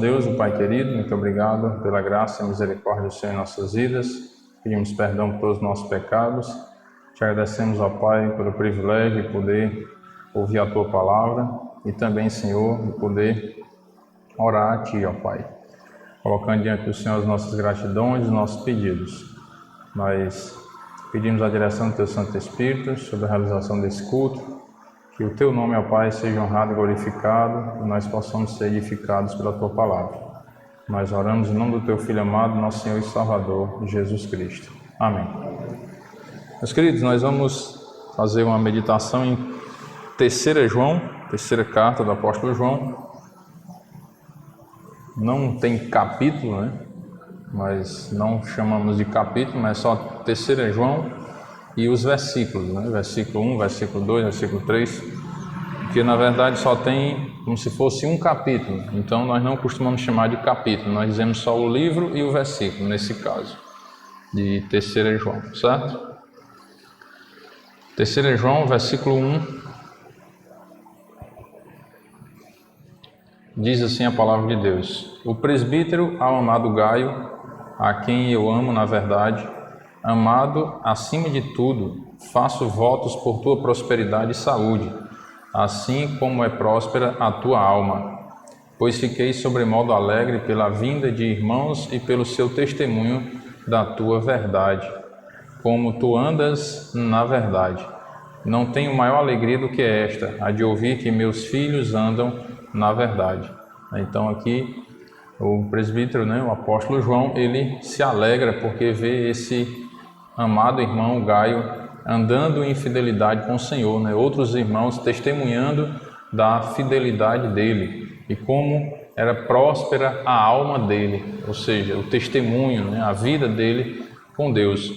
Deus, o Pai querido, muito obrigado pela graça e misericórdia do Senhor em nossas vidas. Pedimos perdão por todos os nossos pecados. Te agradecemos, ó Pai, pelo privilégio de poder ouvir a Tua palavra e também, Senhor, de poder orar a Ti, ó Pai, colocando diante do Senhor as nossas gratidões e os nossos pedidos. Nós pedimos a direção do Teu Santo Espírito sobre a realização desse culto, que o Teu nome, ó Pai, seja honrado e glorificado e nós possamos ser edificados pela Tua palavra. Nós oramos em nome do Teu Filho amado, nosso Senhor e Salvador, Jesus Cristo. Amém. Meus queridos, nós vamos fazer uma meditação em 3 João, terceira carta do apóstolo João. Não tem capítulo, né? Mas não chamamos de capítulo, mas só 3 João e os versículos, né? Versículo 1, versículo 2, versículo 3, que na verdade só tem como se fosse um capítulo. Então nós não costumamos chamar de capítulo, nós dizemos só o livro e o versículo, nesse caso, de 3 João, certo? 3 João, versículo 1, diz assim a palavra de Deus: O presbítero ao amado Gaio, a quem eu amo na verdade, amado acima de tudo, faço votos por tua prosperidade e saúde, assim como é próspera a tua alma. Pois fiquei sobremodo alegre pela vinda de irmãos e pelo seu testemunho da tua verdade, como tu andas na verdade. Não tenho maior alegria do que esta, a de ouvir que meus filhos andam na verdade. Então aqui o presbítero, né, o apóstolo João, ele se alegra porque vê esse amado irmão Gaio andando em fidelidade com o Senhor, né? Outros irmãos testemunhando da fidelidade dele e como era próspera a alma dele, ou seja, o testemunho, né, a vida dele com Deus.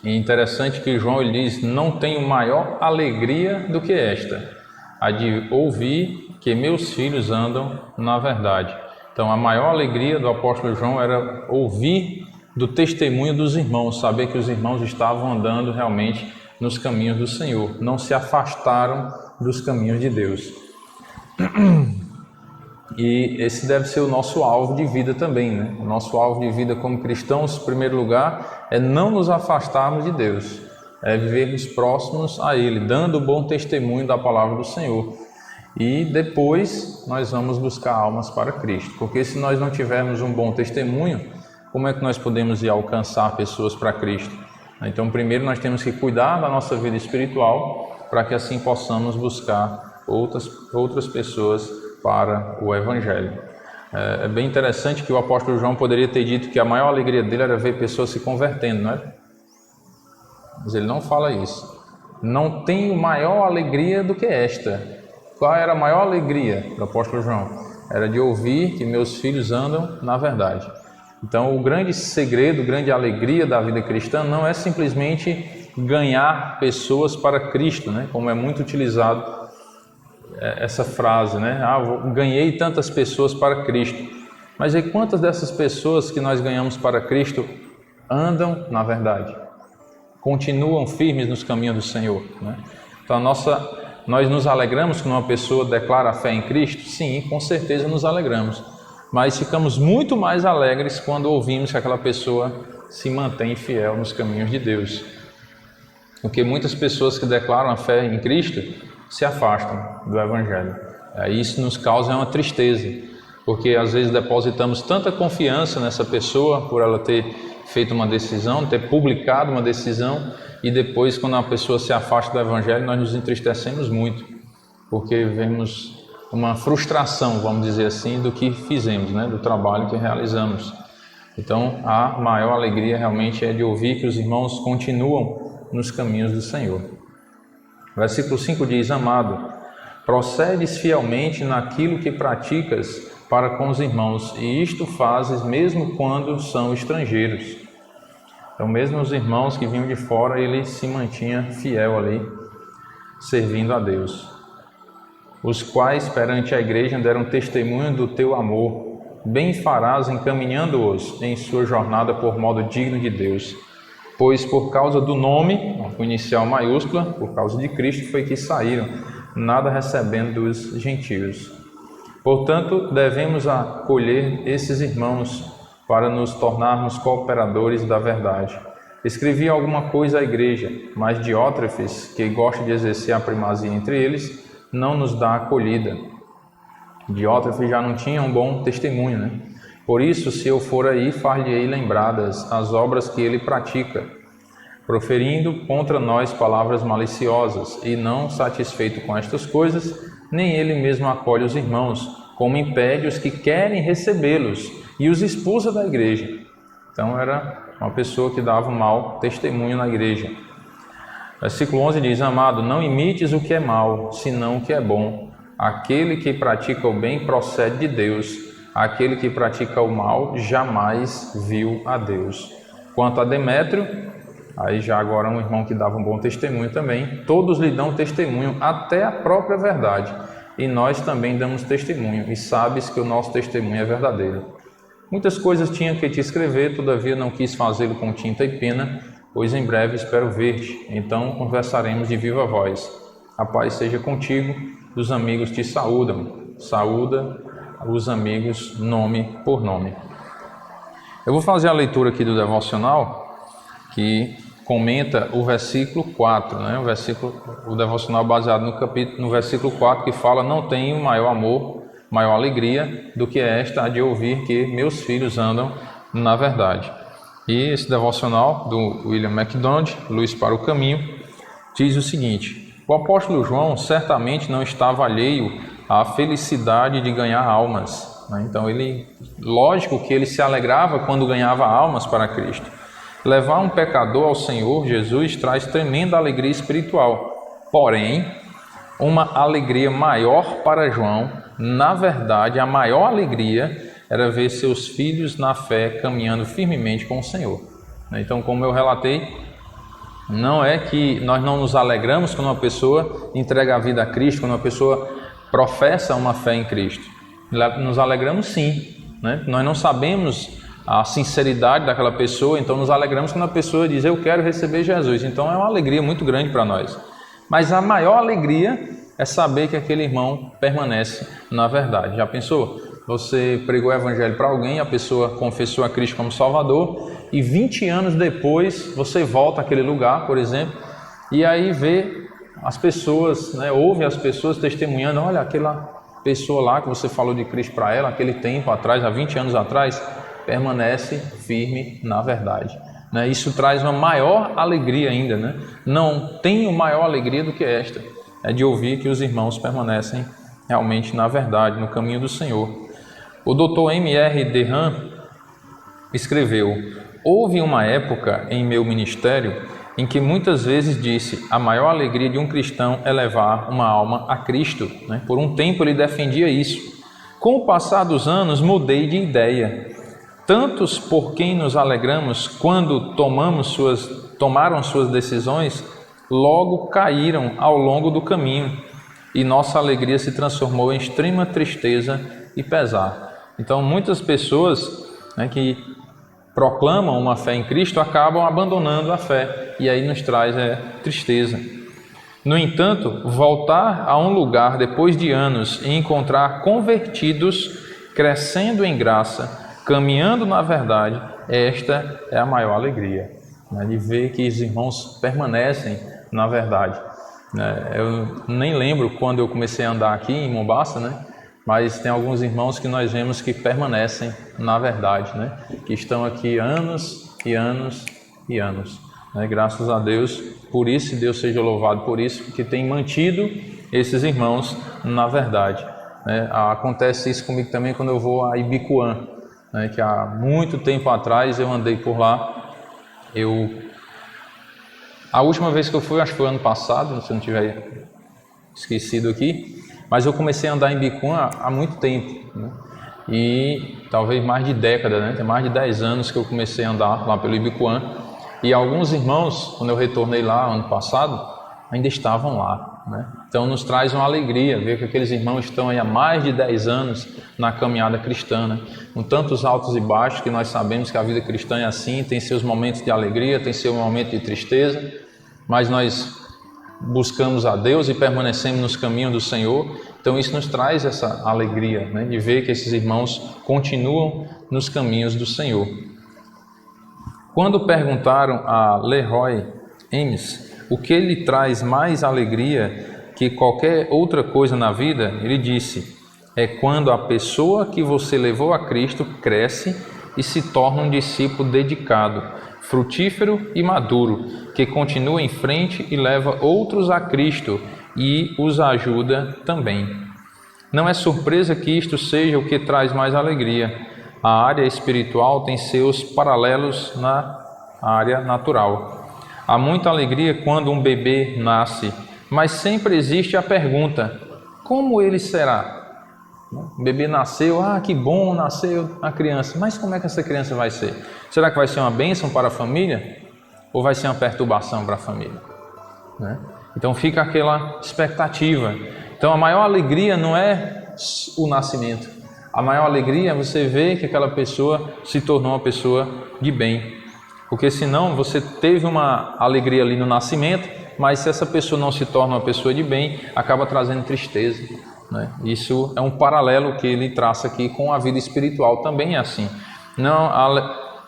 E interessante que João ele diz: não tenho maior alegria do que esta, a de ouvir que meus filhos andam na verdade. Então a maior alegria do apóstolo João era ouvir do testemunho dos irmãos, saber que os irmãos estavam andando realmente nos caminhos do Senhor, não se afastaram dos caminhos de Deus. E esse deve ser o nosso alvo de vida também, né? O nosso alvo de vida como cristãos, em primeiro lugar, é não nos afastarmos de Deus, é vivermos próximos a Ele, dando bom testemunho da palavra do Senhor. E depois nós vamos buscar almas para Cristo, porque se nós não tivermos um bom testemunho, como é que nós podemos ir alcançar pessoas para Cristo? Então, primeiro nós temos que cuidar da nossa vida espiritual, para que assim possamos buscar outras pessoas para o Evangelho. É bem interessante que o apóstolo João poderia ter dito que a maior alegria dele era ver pessoas se convertendo, não é? Mas ele não fala isso. Não tenho maior alegria do que esta. Qual era a maior alegria do apóstolo João? Era de ouvir que meus filhos andam na verdade. Então, o grande segredo, a grande alegria da vida cristã não é simplesmente ganhar pessoas para Cristo, né? Como é muito utilizado essa frase, né? Ganhei tantas pessoas para Cristo. Mas e quantas dessas pessoas que nós ganhamos para Cristo andam na verdade? Continuam firmes nos caminhos do Senhor, né? Então, nós nos alegramos quando uma pessoa declara a fé em Cristo? Sim, com certeza nos alegramos. Mas ficamos muito mais alegres quando ouvimos que aquela pessoa se mantém fiel nos caminhos de Deus. Porque muitas pessoas que declaram a fé em Cristo se afastam do Evangelho. Isso nos causa uma tristeza, porque às vezes depositamos tanta confiança nessa pessoa por ela ter feito uma decisão, ter publicado uma decisão, e depois, quando a pessoa se afasta do Evangelho, nós nos entristecemos muito, porque vemos uma frustração, vamos dizer assim, do que fizemos, né? Do trabalho que realizamos. Então, a maior alegria realmente é de ouvir que os irmãos continuam nos caminhos do Senhor. Versículo 5 diz: Amado, procedes fielmente naquilo que praticas para com os irmãos, e isto fazes mesmo quando são estrangeiros. Então, mesmo os irmãos que vinham de fora, ele se mantinha fiel ali, servindo a Deus. Os quais perante a igreja deram testemunho do teu amor, bem farás encaminhando-os em sua jornada por modo digno de Deus. Pois por causa do nome, com inicial maiúscula, por causa de Cristo, foi que saíram, nada recebendo dos gentios. Portanto, devemos acolher esses irmãos para nos tornarmos cooperadores da verdade. Escrevi alguma coisa à igreja, mas Diótrefes, que gosta de exercer a primazia entre eles, não nos dá acolhida. Diótrefes já não tinha um bom testemunho, né? Por isso, se eu for aí, far-lhe-ei lembradas as obras que ele pratica, proferindo contra nós palavras maliciosas, e não satisfeito com estas coisas, nem ele mesmo acolhe os irmãos, como impede os que querem recebê-los, e os expulsa da igreja. Então era uma pessoa que dava um mau testemunho na igreja. Versículo 11 diz: Amado, não imites o que é mal, senão o que é bom. Aquele que pratica o bem procede de Deus. Aquele que pratica o mal jamais viu a Deus. Quanto a Demétrio, aí já agora um irmão que dava um bom testemunho também, todos lhe dão testemunho, até a própria verdade. E nós também damos testemunho, e sabes que o nosso testemunho é verdadeiro. Muitas coisas tinha que te escrever, todavia não quis fazê-lo com tinta e pena, pois em breve espero ver-te. Então conversaremos de viva voz. A paz seja contigo, os amigos te saúdam. Saúda os amigos nome por nome. Eu vou fazer a leitura aqui do devocional, que comenta o versículo 4, né? O devocional baseado no versículo 4, que fala: não tenho maior amor, maior alegria do que esta, a de ouvir que meus filhos andam na verdade. E esse devocional do William MacDonald, Luz para o Caminho, diz o seguinte: o apóstolo João certamente não estava alheio à felicidade de ganhar almas, né? Então lógico que ele se alegrava quando ganhava almas para Cristo. Levar um pecador ao Senhor Jesus traz tremenda alegria espiritual. Porém, uma alegria maior para João, na verdade, a maior alegria era ver seus filhos na fé caminhando firmemente com o Senhor. Então, como eu relatei, não é que nós não nos alegramos quando uma pessoa entrega a vida a Cristo, quando uma pessoa professa uma fé em Cristo. Nos alegramos sim, né? Nós não sabemos a sinceridade daquela pessoa, então nos alegramos quando a pessoa diz: eu quero receber Jesus. Então é uma alegria muito grande para nós. Mas a maior alegria é saber que aquele irmão permanece na verdade. Já pensou? Você pregou o evangelho para alguém, a pessoa confessou a Cristo como Salvador, e 20 anos depois você volta àquele lugar, por exemplo, e aí vê as pessoas, né, ouve as pessoas testemunhando: olha, aquela pessoa lá que você falou de Cristo para ela, aquele tempo atrás, há 20 anos atrás, permanece firme na verdade. Né? Isso traz uma maior alegria ainda, né? Não tenho maior alegria do que esta, é de ouvir que os irmãos permanecem realmente na verdade, no caminho do Senhor. O Dr. M.R. Dehan escreveu: houve uma época em meu ministério em que muitas vezes disse: a maior alegria de um cristão é levar uma alma a Cristo. Né? Por um tempo ele defendia isso. Com o passar dos anos mudei de ideia. Tantos por quem nos alegramos quando tomaram suas decisões, logo caíram ao longo do caminho, e nossa alegria se transformou em extrema tristeza e pesar. Então muitas pessoas, né, que proclamam uma fé em Cristo acabam abandonando a fé, e aí nos traz tristeza. No entanto, voltar a um lugar depois de anos e encontrar convertidos crescendo em graça, caminhando na verdade, esta é a maior alegria, né, de ver que os irmãos permanecem na verdade. Eu nem lembro quando eu comecei a andar aqui em Mombaça, né? Mas tem alguns irmãos que nós vemos que permanecem na verdade, né? Que estão aqui anos e anos e anos. Né? Graças a Deus por isso, e Deus seja louvado por isso, que tem mantido esses irmãos na verdade. Né? Acontece isso comigo também quando eu vou a Ibicoã, né? Que há muito tempo atrás eu andei por lá. A última vez que eu fui, acho que foi ano passado, se eu não tiver esquecido aqui, mas eu comecei a andar em Ibicoã há muito tempo, né? E talvez mais de década, né? Tem mais de 10 anos que eu comecei a andar lá pelo Ibicoã, e alguns irmãos, quando eu retornei lá ano passado, ainda estavam lá, né? Então nos traz uma alegria ver que aqueles irmãos estão aí há mais de 10 anos na caminhada cristã, né? Com tantos altos e baixos, que nós sabemos que a vida cristã é assim, tem seus momentos de alegria, tem seu momento de tristeza, mas nós buscamos a Deus e permanecemos nos caminhos do Senhor. Então isso nos traz essa alegria, né, de ver que esses irmãos continuam nos caminhos do Senhor. Quando perguntaram a Leroy Ames o que lhe traz mais alegria que qualquer outra coisa na vida, ele disse: é quando a pessoa que você levou a Cristo cresce e se torna um discípulo dedicado, frutífero e maduro, que continua em frente e leva outros a Cristo e os ajuda também. Não é surpresa que isto seja o que traz mais alegria. A área espiritual tem seus paralelos na área natural. Há muita alegria quando um bebê nasce, mas sempre existe a pergunta: como ele será? O bebê nasceu, que bom, nasceu a criança, mas como é que essa criança vai ser? Será que vai ser uma bênção para a família? Ou vai ser uma perturbação para a família? Né? Então fica aquela expectativa. Então a maior alegria não é o nascimento. A maior alegria é você ver que aquela pessoa se tornou uma pessoa de bem. Porque senão você teve uma alegria ali no nascimento, mas se essa pessoa não se torna uma pessoa de bem, acaba trazendo tristeza. Né? Isso é um paralelo que ele traça aqui com a vida espiritual, também é assim.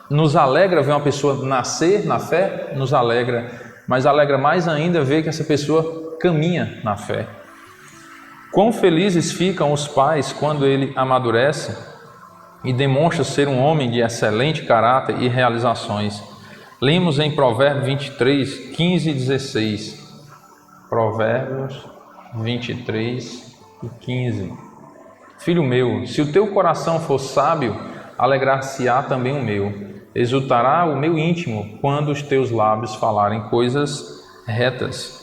Nos alegra ver uma pessoa nascer na fé, nos alegra, mas alegra mais ainda ver que essa pessoa caminha na fé. Quão felizes ficam os pais quando ele amadurece e demonstra ser um homem de excelente caráter e realizações. Lemos em Provérbios 23, 15 e 16. Provérbios 23 e 15. Filho meu, se o teu coração for sábio, alegrar-se-á também o meu. Exultará o meu íntimo quando os teus lábios falarem coisas retas.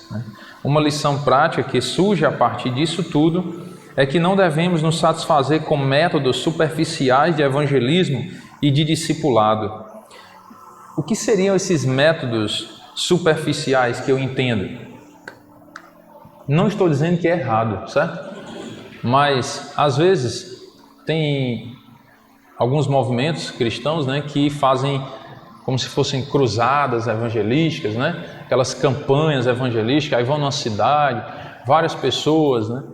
Uma lição prática que surge a partir disso tudo é que não devemos nos satisfazer com métodos superficiais de evangelismo e de discipulado. O que seriam esses métodos superficiais que eu entendo? Não estou dizendo que é errado, certo? Mas, às vezes, tem alguns movimentos cristãos, né, que fazem como se fossem cruzadas evangelísticas, né? Aquelas campanhas evangelísticas, aí vão numa cidade, várias pessoas, né?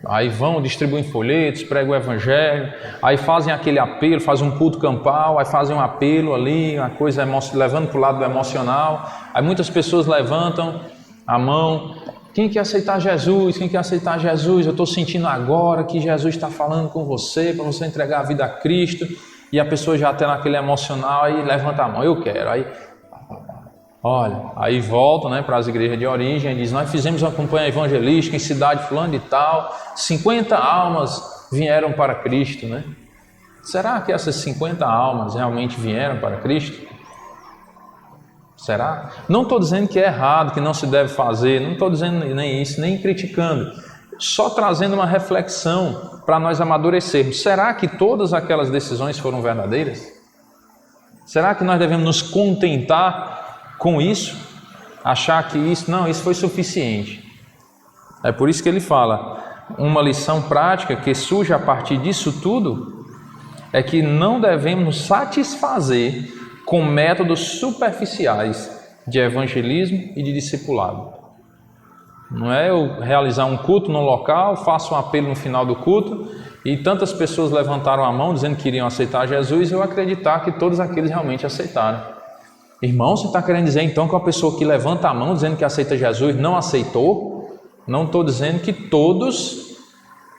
Aí vão, distribuem folhetos, pregam o evangelho, aí fazem aquele apelo, fazem um culto campal, aí fazem um apelo ali, uma coisa levando para o lado do emocional, aí muitas pessoas levantam a mão: quem quer aceitar Jesus? Quem quer aceitar Jesus? Eu estou sentindo agora que Jesus está falando com você, para você entregar a vida a Cristo. E a pessoa já está naquele emocional, aí levanta a mão: eu quero. Aí, olha, aí voltam, né, para as igrejas de origem e diz: nós fizemos uma campanha evangelística em cidade fulano e tal, 50 almas vieram para Cristo, né? Será que essas 50 almas realmente vieram para Cristo? Será? Não estou dizendo que é errado, que não se deve fazer, não estou dizendo nem isso, nem criticando, só trazendo uma reflexão para nós amadurecermos. Será que todas aquelas decisões foram verdadeiras? Será que nós devemos nos contentar com isso? Achar que isso foi suficiente? É por isso que ele fala, uma lição prática que surge a partir disso tudo, é que não devemos nos satisfazer com métodos superficiais de evangelismo e de discipulado. Não é eu realizar um culto no local, faço um apelo no final do culto e tantas pessoas levantaram a mão dizendo que iriam aceitar Jesus e eu acreditar que todos aqueles realmente aceitaram. Irmão, você está querendo dizer então que uma pessoa que levanta a mão dizendo que aceita Jesus não aceitou? Não estou dizendo que todos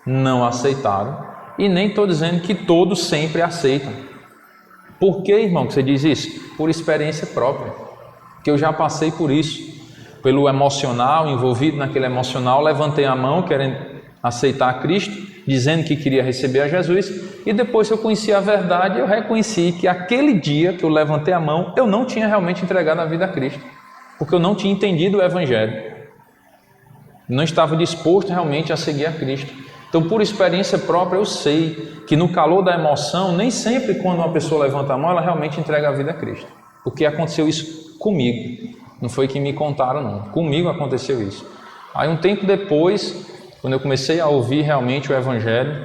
não aceitaram e nem estou dizendo que todos sempre aceitam. Por que, irmão, que você diz isso? Por experiência própria, que eu já passei por isso, pelo emocional, envolvido naquele emocional, levantei a mão querendo aceitar a Cristo, dizendo que queria receber a Jesus, e depois que eu conheci a verdade, eu reconheci que aquele dia que eu levantei a mão, eu não tinha realmente entregado a vida a Cristo, porque eu não tinha entendido o Evangelho, não estava disposto realmente a seguir a Cristo. Então, por experiência própria, eu sei que no calor da emoção, nem sempre quando uma pessoa levanta a mão, ela realmente entrega a vida a Cristo. Porque aconteceu isso comigo. Não foi que me contaram, não. Comigo aconteceu isso. Aí, um tempo depois, quando eu comecei a ouvir realmente o Evangelho,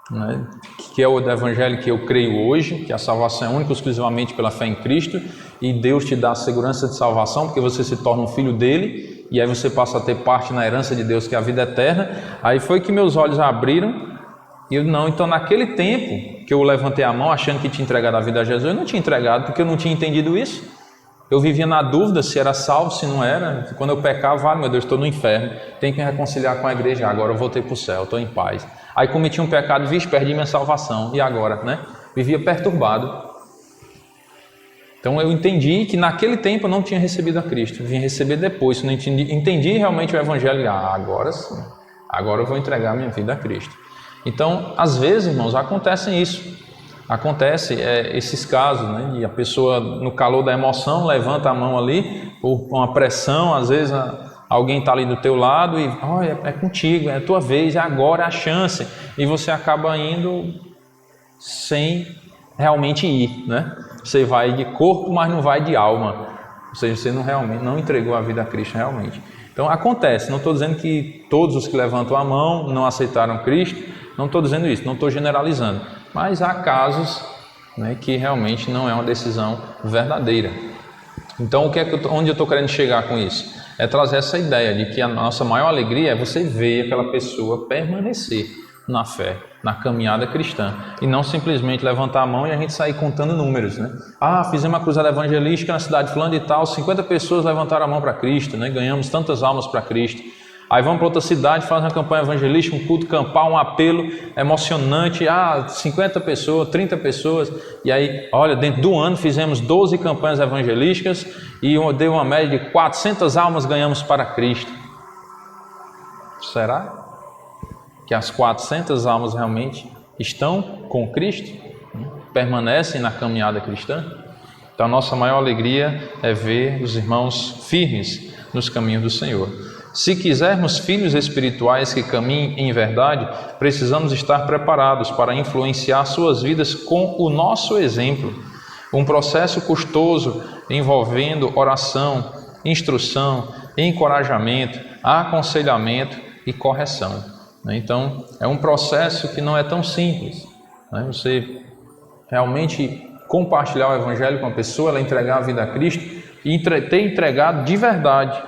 né, que é o Evangelho que eu creio hoje, que a salvação é única e exclusivamente pela fé em Cristo, e Deus te dá a segurança de salvação, porque você se torna um filho dele, e aí você passa a ter parte na herança de Deus, que é a vida eterna. Aí foi que meus olhos abriram, e eu não, então naquele tempo que eu levantei a mão achando que tinha entregado a vida a Jesus, eu não tinha entregado, porque eu não tinha entendido isso. Eu vivia na dúvida se era salvo, se não era. Quando eu pecava, meu Deus, estou no inferno, tenho que me reconciliar com a igreja, agora eu voltei para o céu, estou em paz. Aí cometi um pecado, perdi minha salvação, e agora, né? Vivia perturbado. Então eu entendi que naquele tempo eu não tinha recebido a Cristo, vim receber depois. Não entendi realmente o Evangelho. Agora sim, agora eu vou entregar minha vida a Cristo. Então, às vezes, irmãos, acontecem isso. Acontece esses casos, né? E a pessoa, no calor da emoção, levanta a mão ali, por uma pressão, às vezes alguém está ali do teu lado e, olha, é contigo, é a tua vez, é agora, é a chance. E você acaba indo sem realmente ir, né? Você vai de corpo, mas não vai de alma. Ou seja, você não entregou a vida a Cristo realmente. Então acontece, não estou dizendo que todos os que levantam a mão não aceitaram Cristo, não estou dizendo isso, não estou generalizando. Mas há casos, né, que realmente não é uma decisão verdadeira. Então onde eu estou querendo chegar com isso? É trazer essa ideia de que a nossa maior alegria é você ver aquela pessoa permanecer na fé, na caminhada cristã, e não simplesmente levantar a mão e a gente sair contando números, né? Fizemos uma cruzada evangelística na cidade fulano e tal, 50 pessoas levantaram a mão para Cristo, né? Ganhamos tantas almas para Cristo. Aí vamos para outra cidade, faz uma campanha evangelística, um culto campal, um apelo emocionante, 50 pessoas, 30 pessoas, e aí, olha, dentro do ano fizemos 12 campanhas evangelísticas e deu uma média de 400 almas ganhamos para Cristo. Será que as 400 almas realmente estão com Cristo? Permanecem na caminhada cristã? Então a nossa maior alegria é ver os irmãos firmes nos caminhos do Senhor. Se quisermos filhos espirituais que caminhem em verdade, precisamos estar preparados para influenciar suas vidas com o nosso exemplo. Um processo custoso envolvendo oração, instrução, encorajamento, aconselhamento e correção. Então, é um processo que não é tão simples. Você realmente compartilhar o Evangelho com a pessoa, ela entregar a vida a Cristo e ter entregado de verdade.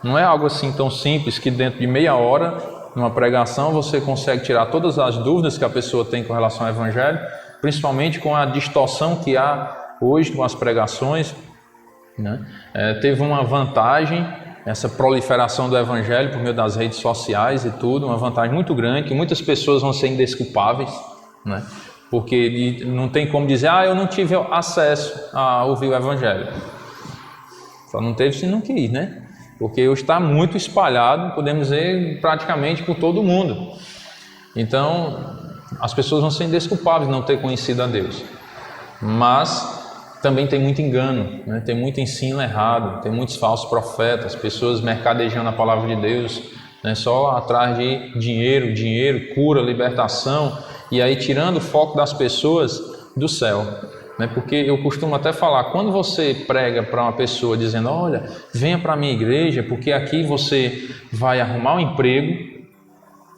Não é algo assim tão simples que dentro de meia hora, numa pregação, você consegue tirar todas as dúvidas que a pessoa tem com relação ao Evangelho, principalmente com a distorção que há hoje com as pregações, né? Teve uma vantagem, essa proliferação do Evangelho por meio das redes sociais e tudo, uma vantagem muito grande, que muitas pessoas vão ser indesculpáveis, né? Porque não tem como dizer, eu não tive acesso a ouvir o Evangelho. Só não teve se não quis, né? Porque hoje está muito espalhado, podemos dizer, praticamente por todo mundo. Então, as pessoas vão ser indesculpáveis de não ter conhecido a Deus. Mas também tem muito engano, né? Tem muito ensino errado, tem muitos falsos profetas, pessoas mercadejando a palavra de Deus, né? Só atrás de dinheiro, cura, libertação, e aí tirando o foco das pessoas do céu. Porque eu costumo até falar, quando você prega para uma pessoa dizendo, olha, venha para a minha igreja, porque aqui você vai arrumar um emprego,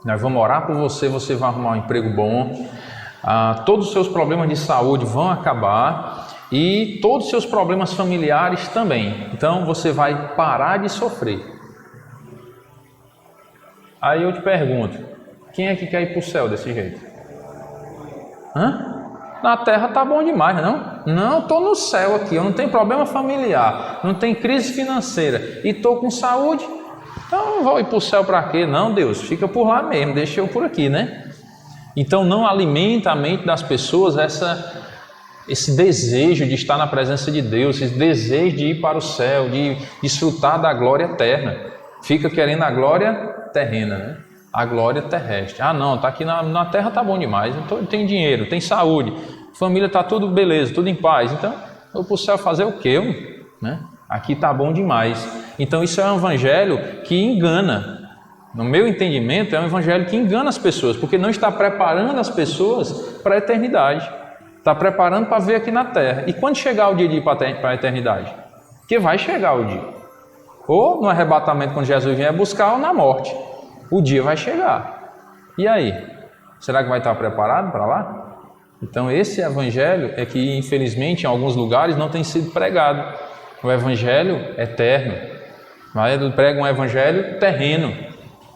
nós vamos orar por você, você vai arrumar um emprego bom, todos os seus problemas de saúde vão acabar e todos os seus problemas familiares também, então você vai parar de sofrer. Aí eu te pergunto, quem é que quer ir para o céu desse jeito? Na terra tá bom demais, não? Não, estou no céu aqui, eu não tenho problema familiar, não tenho crise financeira e estou com saúde, então não vou ir para o céu para quê? Não, Deus, fica por lá mesmo, deixa eu por aqui, né? Então não alimenta a mente das pessoas esse desejo de estar na presença de Deus, esse desejo de ir para o céu, de desfrutar da glória eterna. Fica querendo a glória terrena, né? A glória terrestre. Não, tá aqui na terra tá bom demais, tem dinheiro, tem saúde, família tá tudo beleza, tudo em paz, então eu vou para o céu fazer o quê? Né? Aqui tá bom demais. Então isso é um evangelho que engana. No meu entendimento, é um evangelho que engana as pessoas, porque não está preparando as pessoas para a eternidade, está preparando para ver aqui na terra. E quando chegar o dia de ir para a eternidade? Porque vai chegar o dia, ou no arrebatamento quando Jesus vier buscar, ou na morte. O dia vai chegar. E aí? Será que vai estar preparado para lá? Então esse evangelho é que infelizmente em alguns lugares não tem sido pregado. O evangelho eterno. Ele prega um evangelho terreno,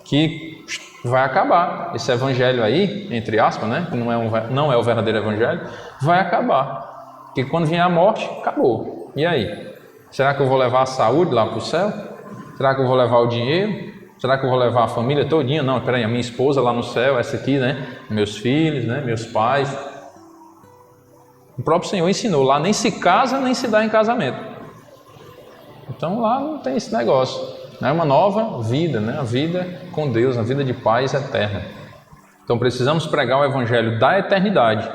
que vai acabar. Esse evangelho aí, entre aspas, né, que não é o verdadeiro evangelho, vai acabar. Porque quando vier a morte, acabou. E aí? Será que eu vou levar a saúde lá para o céu? Será que eu vou levar o dinheiro? Será que eu vou levar a família todinha? Não, peraí, a minha esposa lá no céu, essa aqui, né? Meus filhos, né? Meus pais. O próprio Senhor ensinou, lá nem se casa, nem se dá em casamento. Então lá não tem esse negócio. É uma nova vida, né? A vida com Deus, a vida de paz eterna. Então precisamos pregar o evangelho da eternidade.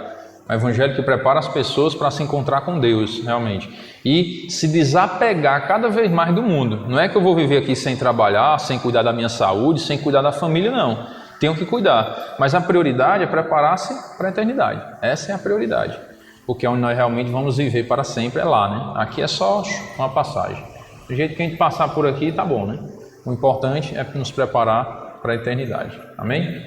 O evangelho que prepara as pessoas para se encontrar com Deus, realmente. E se desapegar cada vez mais do mundo. Não é que eu vou viver aqui sem trabalhar, sem cuidar da minha saúde, sem cuidar da família, não. Tenho que cuidar. Mas a prioridade é preparar-se para a eternidade. Essa é a prioridade. Porque onde nós realmente vamos viver para sempre é lá, né? Aqui é só uma passagem. Do jeito que a gente passar por aqui, tá bom, né? O importante é nos preparar para a eternidade. Amém?